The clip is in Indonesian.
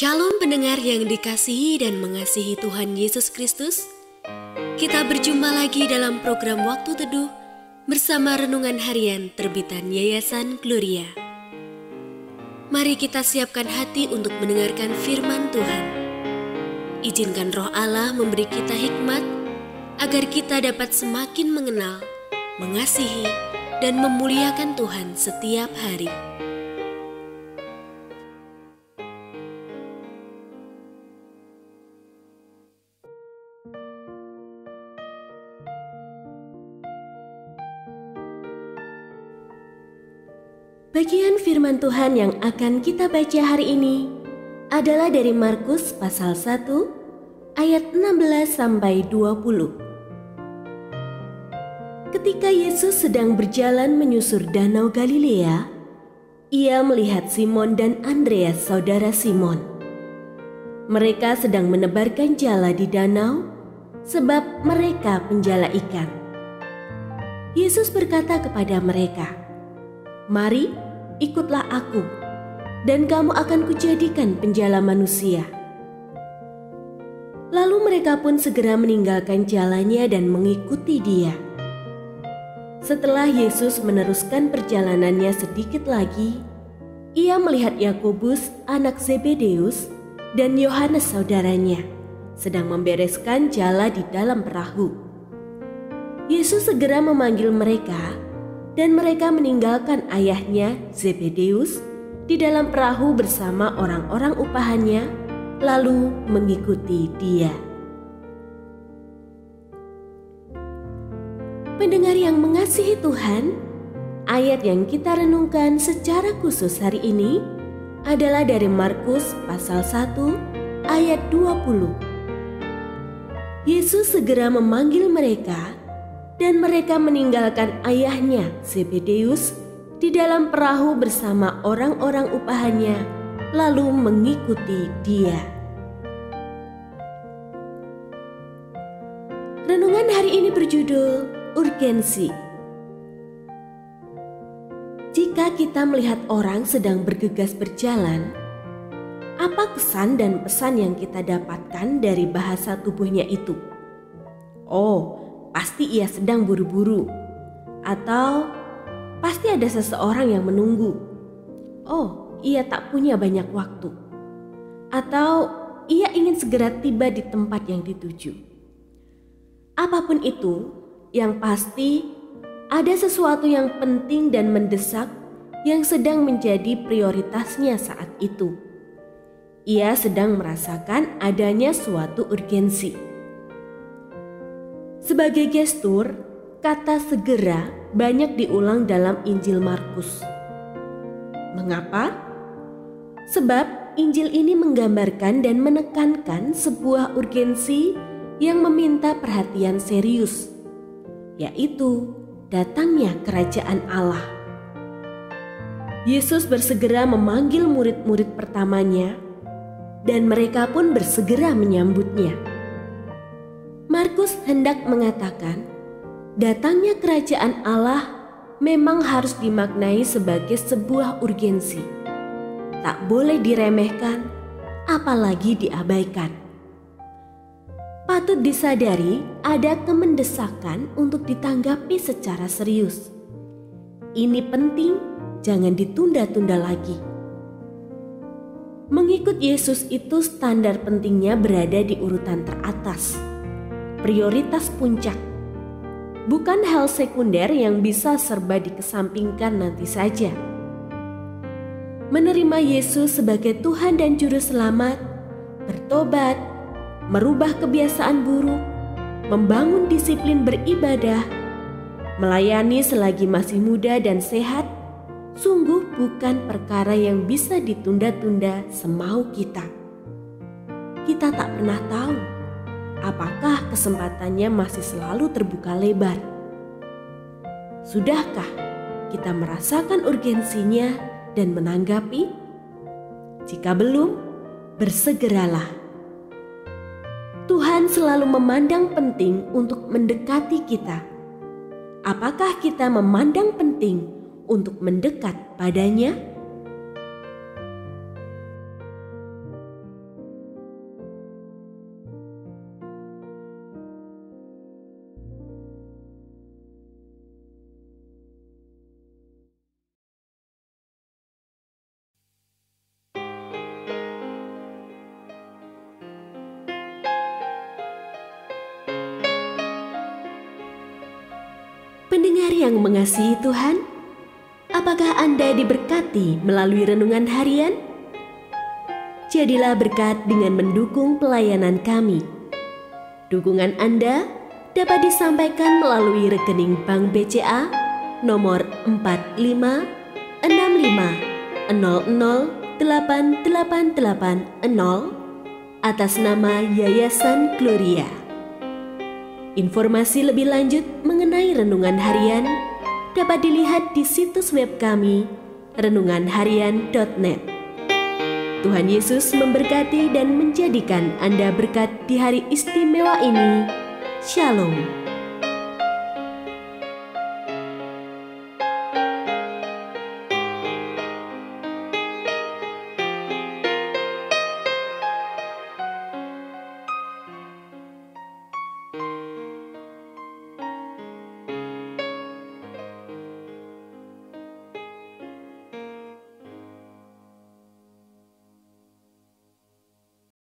Shalom pendengar yang dikasihi dan mengasihi Tuhan Yesus Kristus. Kita berjumpa lagi dalam program Waktu Teduh bersama Renungan Harian terbitan Yayasan Gloria. Mari kita siapkan hati untuk mendengarkan firman Tuhan. Izinkan Roh Allah memberi kita hikmat agar kita dapat semakin mengenal, mengasihi, dan memuliakan Tuhan setiap hari. Bagian firman Tuhan yang akan kita baca hari ini adalah dari Markus pasal 1 ayat 16 sampai 20. Ketika Yesus sedang berjalan menyusur danau Galilea, ia melihat Simon dan Andreas saudara Simon. Mereka sedang menebarkan jala di danau sebab mereka penjala ikan. Yesus berkata kepada mereka, "Mari, ikutlah aku, dan kamu akan kujadikan penjala manusia." Lalu mereka pun segera meninggalkan jalannya dan mengikuti Dia. Setelah Yesus meneruskan perjalanannya sedikit lagi, Ia melihat Yakobus anak Zebedeus dan Yohanes saudaranya sedang membereskan jala di dalam perahu. Yesus segera memanggil mereka, dan mereka meninggalkan ayahnya Zebedeus di dalam perahu bersama orang-orang upahannya, lalu mengikuti Dia. Pendengar yang mengasihi Tuhan, ayat yang kita renungkan secara khusus hari ini adalah dari Markus pasal 1 ayat 20. Yesus segera memanggil mereka, dan mereka meninggalkan ayahnya Zebedeus di dalam perahu bersama orang-orang upahannya, lalu mengikuti Dia. Renungan hari ini berjudul Urgensi. Jika kita melihat orang sedang bergegas berjalan, apa kesan dan pesan yang kita dapatkan dari bahasa tubuhnya itu? Oh, pasti ia sedang buru-buru, atau pasti ada seseorang yang menunggu. Oh, ia tak punya banyak waktu, atau ia ingin segera tiba di tempat yang dituju. Apapun itu, yang pasti ada sesuatu yang penting dan mendesak yang sedang menjadi prioritasnya saat itu. Ia sedang merasakan adanya suatu urgensi. Sebagai gestur, kata segera banyak diulang dalam Injil Markus. Mengapa? Sebab Injil ini menggambarkan dan menekankan sebuah urgensi yang meminta perhatian serius, yaitu datangnya kerajaan Allah. Yesus bersegera memanggil murid-murid pertamanya, dan mereka pun bersegera menyambutnya. Markus hendak mengatakan, datangnya kerajaan Allah memang harus dimaknai sebagai sebuah urgensi. Tak boleh diremehkan, apalagi diabaikan. Patut disadari ada kemendesakan untuk ditanggapi secara serius. Ini penting, jangan ditunda-tunda lagi. Mengikut Yesus itu standar pentingnya berada di urutan teratas. Prioritas puncak, bukan hal sekunder yang bisa serba dikesampingkan nanti saja. Menerima Yesus sebagai Tuhan dan Juru Selamat, bertobat, merubah kebiasaan buruk, membangun disiplin beribadah, melayani selagi masih muda dan sehat, sungguh bukan perkara yang bisa ditunda-tunda semau kita. Kita tak pernah tahu apakah kesempatannya masih selalu terbuka lebar. Sudahkah kita merasakan urgensinya dan menanggapi? Jika belum, bersegeralah. Tuhan selalu memandang penting untuk mendekati kita. Apakah kita memandang penting untuk mendekat padanya? yang mengasihi Tuhan, apakah Anda diberkati melalui renungan harian? Jadilah berkat dengan mendukung pelayanan kami. Dukungan Anda dapat disampaikan melalui rekening Bank BCA nomor 4565008880 atas nama Yayasan Gloria. Informasi lebih lanjut mengenai renungan harian dapat dilihat di situs web kami renunganharian.net. Tuhan Yesus memberkati dan menjadikan Anda berkat di hari istimewa ini. Shalom.